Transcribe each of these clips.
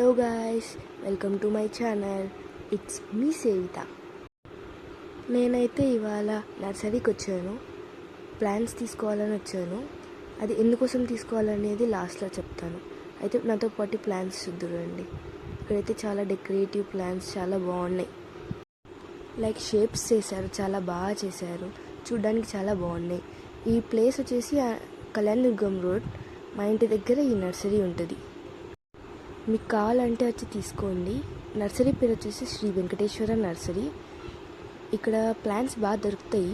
Hello guys, welcome to my channel. It's me Savitha. నేనైతే ఇవాళ నర్సరీకి వచ్చాను. ప్లాంట్స్ తీసుకోవాలని వచ్చాను. అది ఎందుకోసం తీసుకోవాలనేది లాస్ట్లో చెప్తాను. అయితే నాతో పాటు ప్లాంట్స్ చూద్దురండి. ఇక్కడైతే చాలా డెకరేటివ్ ప్లాంట్స్ చాలా బాగున్నాయి. లైక్ షేప్స్ చేశారు, చాలా బాగా చేశారు. చూడ్డానికి చాలా బాగున్నాయి. ఈ ప్లేస్ వచ్చేసి కళ్యాణదుర్గం రోడ్. మా ఇంటి దగ్గర ఈ నర్సరీ ఉంటుంది. మీకు కావాలంటే వచ్చి తీసుకోండి. నర్సరీ పేరు వచ్చేసి శ్రీ వెంకటేశ్వర నర్సరీ. ఇక్కడ ప్లాంట్స్ బాగా దొరుకుతాయి.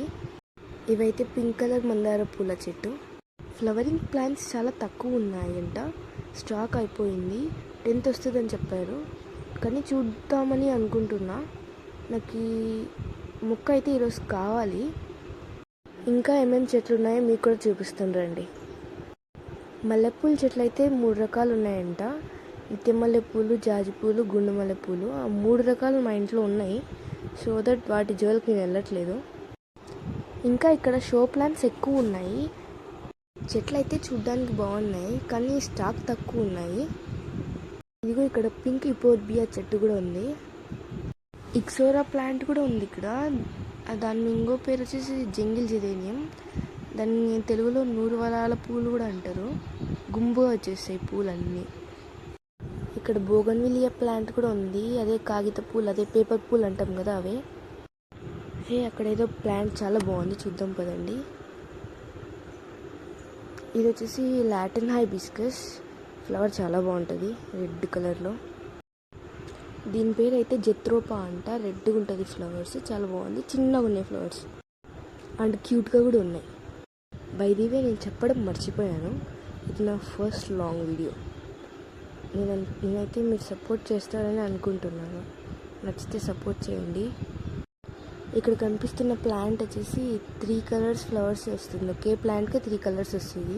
ఇవైతే పింక్ కలర్ మందార పూల చెట్టు. ఫ్లవరింగ్ ప్లాంట్స్ చాలా తక్కువ ఉన్నాయంట. స్టాక్ అయిపోయింది. 10th వస్తుందని చెప్పారు. కానీ చూద్దామని అనుకుంటున్నా. నాకు ఈ మొక్క అయితే ఈరోజు కావాలి. ఇంకా ఏమేమి చెట్లు ఉన్నాయో మీకు కూడా చూపిస్తాను రండి. మల్లెపూల చెట్లు అయితే 3 రకాలు ఉన్నాయంట. నిత్య మల్లెపూలు, జాజిపూలు, గుండు మల్లెపూలు. ఆ 3 రకాలు మా ఇంట్లో ఉన్నాయి. సో దట్ వాటి జోలికి నేను వెళ్ళట్లేదు. ఇంకా ఇక్కడ షో ప్లాంట్స్ ఎక్కువ ఉన్నాయి. చెట్లు అయితే చూడ్డానికి బాగున్నాయి, కానీ స్టాక్ తక్కువ ఉన్నాయి. ఇదిగో ఇక్కడ పింక్ ఇపోర్బియా చెట్టు కూడా ఉంది. ఇక్సోరా ప్లాంట్ కూడా ఉంది ఇక్కడ. దాని ఇంకో పేరు వచ్చేసి జంగిల్ జిరేనియం. దాన్ని తెలుగులో 100 వరాల పూలు కూడా అంటారు. గుంపుగా వచ్చేస్తాయి పూలన్నీ. ఇక్కడ బోగన్విలియా ప్లాంట్ కూడా ఉంది. అదే కాగిత పూలు, అదే పేపర్ పూలు అంటాం కదా, అవే. అక్కడ ఏదో ప్లాంట్ చాలా బాగుంది, చూద్దాం పదండి. ఇది వచ్చేసి లాటిన్ హైబిస్కస్. ఫ్లవర్ చాలా బాగుంటుంది, రెడ్ కలర్లో. దీని పేరు అయితే జెత్రోపా అంట. రెడ్గా ఉంటుంది ఫ్లవర్స్, చాలా బాగుంది. చిన్నగా ఉన్నాయి ఫ్లవర్స్ అండ్ క్యూట్గా కూడా ఉన్నాయి. బై ది వే, నేను చెప్పడం మర్చిపోయాను, ఇది నా ఫస్ట్ లాంగ్ వీడియో. నేనైతే మీరు సపోర్ట్ చేస్తారని అనుకుంటున్నాను. నచ్చితే సపోర్ట్ చేయండి. ఇక్కడ కనిపిస్తున్న ప్లాంట్ వచ్చేసి 3 కలర్స్ ఫ్లవర్స్ వస్తుంది. ఒకే ప్లాంట్కి 3 కలర్స్ వస్తుంది.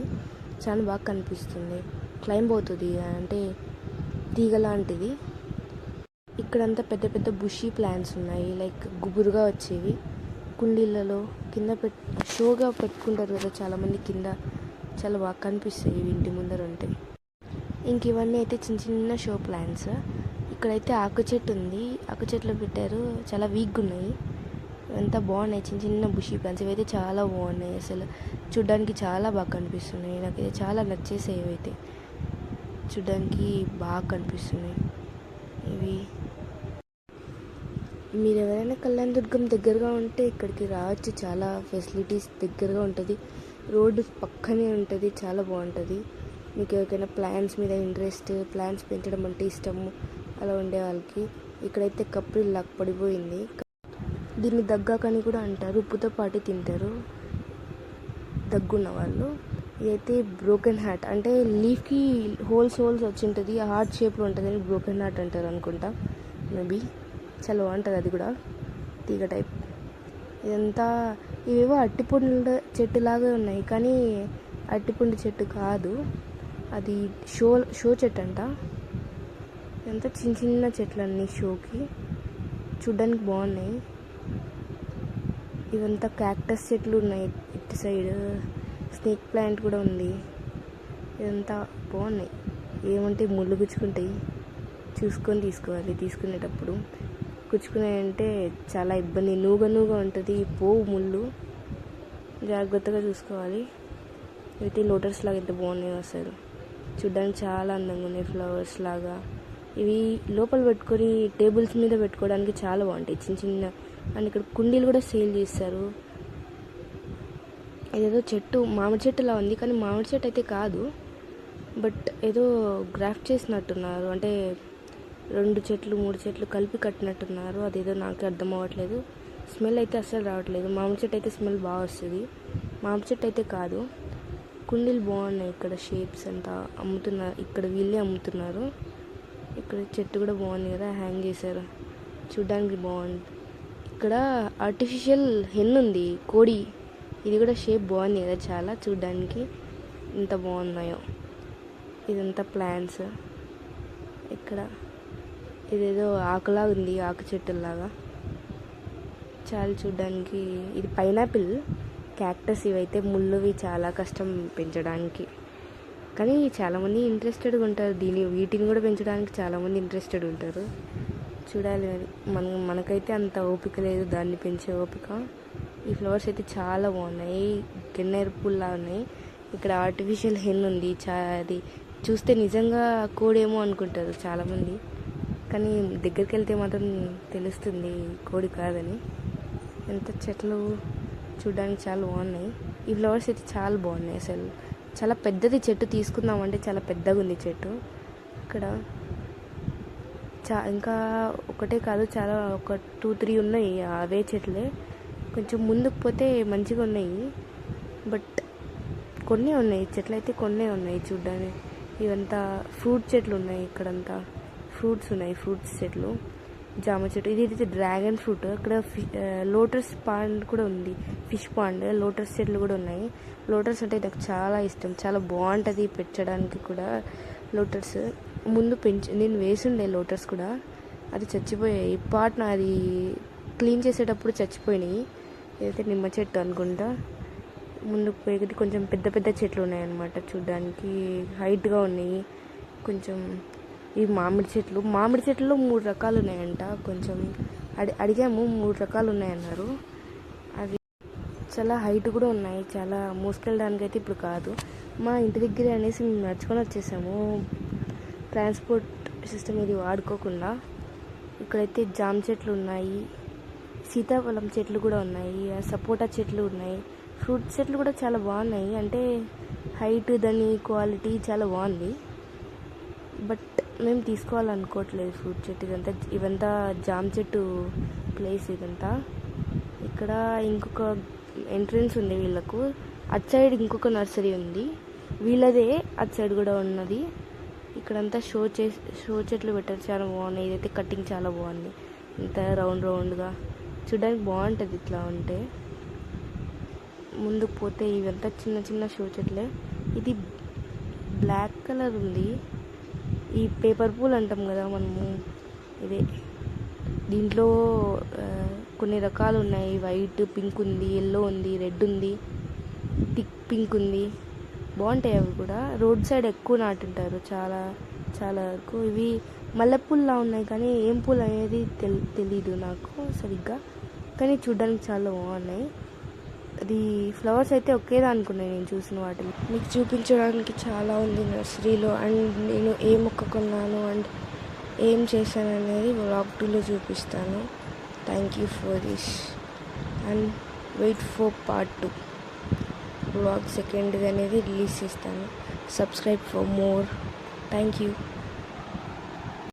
చాలా బాగా కనిపిస్తుంది. క్లైంబ్ అవుతుంది, అంటే తీగ లాంటిది. ఇక్కడంతా పెద్ద పెద్ద బుషీ ప్లాంట్స్ ఉన్నాయి, లైక్ గుబురుగా వచ్చేవి. కుండీలలో కింద షోగా పెట్టుకుంటారు కదా చాలామంది, కింద చాలా బాగా కనిపిస్తాయి ఇంటి ముందర ఉంటాయి. ఇంక ఇవన్నీ అయితే చిన్న చిన్న షో ప్లాంట్స్. ఇక్కడైతే ఆకు చెట్టు ఉంది. ఆకు చెట్లు పెట్టారు, చాలా వీక్గా ఉన్నాయి. ఇవంతా బాగున్నాయి, చిన్న చిన్న బుషీ ప్లాంట్స్. ఇవైతే చాలా బాగున్నాయి, అసలు చూడ్డానికి చాలా బాగా కనిపిస్తున్నాయి. నాకైతే చాలా నచ్చేసాయి. ఇవైతే చూడ్డానికి బాగా కనిపిస్తున్నాయి. ఇవి మీరు ఎవరైనా కళ్యాణదుర్గం దగ్గరగా ఉంటే ఇక్కడికి రావచ్చు. చాలా ఫెసిలిటీస్ దగ్గరగా ఉంటుంది. రోడ్డు పక్కనే ఉంటుంది, చాలా బాగుంటుంది. మీకు ఎవరికైనా ప్లాంట్స్ మీద ఇంట్రెస్ట్, ప్లాంట్స్ పెంచడం అంటే ఇష్టము అలా ఉండే వాళ్ళకి ఇక్కడైతే కప్రిల్ లాగా పడిపోయింది. దీన్ని దగ్గాకని కూడా అంటారు. ఉప్పుతో పాటు తింటారు దగ్గున్న వాళ్ళు. ఇదైతే బ్రోకెన్ హార్ట్, అంటే లీఫ్కి హోల్స్ వచ్చి ఉంటుంది, హార్ట్ షేప్లో ఉంటుంది అని బ్రోకెన్ హార్ట్ అంటారు అనుకుంటా. మేబీ చాలా బాగుంటుంది. అది కూడా తీగ టైప్. ఇదంతా ఇవేవో అట్టిపండు చెట్టు లాగా ఉన్నాయి, కానీ అట్టిపండు చెట్టు కాదు, అది షో చెట్టు అంట. ఇదంతా చిన్న చిన్న చెట్లు అన్నీ షోకి, చూడ్డానికి బాగున్నాయి. ఇవంతా క్యాక్టస్ చెట్లు ఉన్నాయి. ఇటు సైడ్ స్నేక్ ప్లాంట్ కూడా ఉంది. ఇదంతా బాగున్నాయి. ఏమంటే ముళ్ళు గుచ్చుకుంటాయి, చూసుకొని తీసుకోవాలి. తీసుకునేటప్పుడు గుచ్చుకున్నాయంటే చాలా ఇబ్బంది. నూగా ఉంటుంది, పోవు ముళ్ళు, జాగ్రత్తగా చూసుకోవాలి. అయితే లోటస్ లాగా ఎంత బాగున్నాయి అసలు, చూడ్డానికి చాలా అందంగా ఉన్నాయి. ఫ్లవర్స్ లాగా ఇవి లోపల పెట్టుకొని టేబుల్స్ మీద పెట్టుకోవడానికి చాలా బాగుంటాయి, చిన్న చిన్న. అండ్ ఇక్కడ కుండీలు కూడా సేల్ చేస్తారు. ఇదేదో చెట్టు, మామిడి చెట్టులా ఉంది, కానీ మామిడి చెట్టు అయితే కాదు. బట్ ఏదో గ్రాఫ్ట్ చేసినట్టున్నారు, అంటే 2 చెట్లు 3 చెట్లు కలిపి కట్టినట్టున్నారు. అదేదో నాకు అర్థం అవ్వట్లేదు. స్మెల్ అయితే అస్సలు రావట్లేదు. మామిడి చెట్టు అయితే స్మెల్ బాగా వస్తుంది, మామిడి చెట్టు అయితే కాదు. కుండీలు బాగున్నాయి. ఇక్కడ షేప్స్ అంతా అమ్ముతున్నారు, ఇక్కడ వీళ్ళే అమ్ముతున్నారు. ఇక్కడ చెట్టు కూడా బాగుంది కదా, హ్యాంగ్ చేశారు, చూడ్డానికి బాగుంది. ఇక్కడ ఆర్టిఫిషియల్ హెన్ ఉంది, కోడి. ఇది కూడా షేప్ బాగుంది కదా, చాలా చూడ్డానికి ఎంత బాగున్నాయో. ఇదంతా ప్లాంట్స్. ఇక్కడ ఇదేదో ఆకులాగా ఉంది, ఆకు చెట్టులాగా, చాలా చూడ్డానికి. ఇది పైనాపిల్, క్యాక్టస్. ఇవైతే ముళ్ళువి, చాలా కష్టం పెంచడానికి. కానీ చాలామంది ఇంట్రెస్టెడ్గా ఉంటారు, వీటిని కూడా పెంచడానికి చాలామంది ఇంట్రెస్టెడ్ ఉంటారు. చూడాలి మరి. మనకైతే అంత ఓపిక లేదు దాన్ని పెంచే ఓపిక. ఈ ఫ్లవర్స్ అయితే చాలా బాగున్నాయి, గన్నేరు పూల్లా ఉన్నాయి. ఇక్కడ ఆర్టిఫిషియల్ హెన్ ఉంది, అది చూస్తే నిజంగా కోడేమో అనుకుంటారు చాలామంది, కానీ దగ్గరికి వెళ్తే మాత్రం తెలుస్తుంది కోడి కాదని. ఎంత చెట్లు చూడడానికి చాలా బాగున్నాయి. ఈ ఫ్లవర్స్ అయితే చాలా బాగున్నాయి. అసలు చాలా పెద్దది చెట్టు, తీసుకుందామంటే చాలా పెద్దగా ఉంది చెట్టు. ఇక్కడ ఇంకా ఒకటే కాదు, చాలా ఒక 2-3 ఉన్నాయి అవే చెట్లే. కొంచెం ముందుకు పోతే మంచిగా ఉన్నాయి, బట్ కొన్నే ఉన్నాయి చెట్లు అయితే, కొన్నే ఉన్నాయి చూడ్డానికి. ఇవంతా ఫ్రూట్ చెట్లు ఉన్నాయి, ఇక్కడంతా ఫ్రూట్స్ ఉన్నాయి, ఫ్రూట్స్ చెట్లు. జామ చెట్టు, ఇది అయితే డ్రాగన్ ఫ్రూట్. అక్కడ లోటస్ పాండ్ కూడా ఉంది, ఫిష్ పాండ్. లోటస్ చెట్లు కూడా ఉన్నాయి. లోటస్ అంటే నాకు చాలా ఇష్టం, చాలా బాగుంటుంది పెంచడానికి కూడా. లోటస్ ముందు నేను వేసుండే లోటస్ కూడా, అది చచ్చిపోయాయి. పాట్న అది క్లీన్ చేసేటప్పుడు చచ్చిపోయినాయి. ఏదైతే నిమ్మ చెట్టు అనుకుంటా. ముందుకు పోయి కొంచెం పెద్ద పెద్ద చెట్లు ఉన్నాయన్నమాట, చూడ్డానికి హైట్గా ఉన్నాయి కొంచెం. ఈ మామిడి చెట్లు 3 రకాలు ఉన్నాయంట. కొంచెం అడిగాము, 3 రకాలు ఉన్నాయన్నారు. అవి చాలా హైట్ కూడా ఉన్నాయి, చాలా మోసుకెళ్ళడానికి అయితే ఇప్పుడు కాదు. మా ఇంటి దగ్గర అనేసి మేము నడుచుకొని వచ్చేసాము, ట్రాన్స్పోర్ట్ సిస్టమ్ ఇది వాడుకోకుండా. ఇక్కడైతే జామ చెట్లు ఉన్నాయి, సీతాఫలం చెట్లు కూడా ఉన్నాయి, సపోటా చెట్లు ఉన్నాయి. ఫ్రూట్ చెట్లు కూడా చాలా బాగున్నాయి, అంటే హైట్ దాని క్వాలిటీ చాలా బాగుంది. బట్ మేము తీసుకోవాలనుకోవట్లేదు ఫ్రూట్ చెట్టు. ఇవంతా జామ చెట్టు ప్లేస్ ఇదంతా. ఇక్కడ ఇంకొక ఎంట్రన్స్ ఉంది వీళ్ళకు, అటు సైడ్ ఇంకొక నర్సరీ ఉంది, వీళ్ళదే అటు సైడ్ కూడా ఉన్నది. ఇక్కడంతా షో చెట్లు పెట్టారు, చాలా బాగున్నాయి. ఇదైతే కటింగ్ చాలా బాగుంది, ఇంత రౌండ్గా చూడడానికి బాగుంటుంది ఇట్లా ఉంటే. ముందుకు పోతే ఇవంతా చిన్న చిన్న షో చెట్లే. ఇది బ్లాక్ కలర్ ఉంది, ఈ పేపర్ పూల్ అంటాం కదా మనము, ఇదే. దీంట్లో కొన్ని రకాలు ఉన్నాయి, వైట్, పింక్ ఉంది, ఎల్లో ఉంది, రెడ్ ఉంది, థిక్ పింక్ ఉంది. బాగుంటాయి అవి కూడా. రోడ్ సైడ్ ఎక్కువ నాటుంటారు చాలా వరకు. ఇవి మల్లెపూల్లా ఉన్నాయి, కానీ ఏం పూలు అనేది తెలీదు నాకు సరిగ్గా, కానీ చూడ్డానికి చాలా బాగున్నాయి. అది ఫ్లవర్స్ అయితే ఒకేదా అనుకున్నాయి నేను చూసిన వాటిని. మీకు చూపించడానికి చాలా ఉంది నర్సరీలో, అండ్ నేను ఏ మొక్క కొన్నాను అండ్ ఏం చేశాను అనేది వ్లాగ్ 2లో చూపిస్తాను. Thank you for this and wait for part 2. Vlog 2 అనేది రిలీజ్ చేస్తాను. Subscribe for more. Thank you.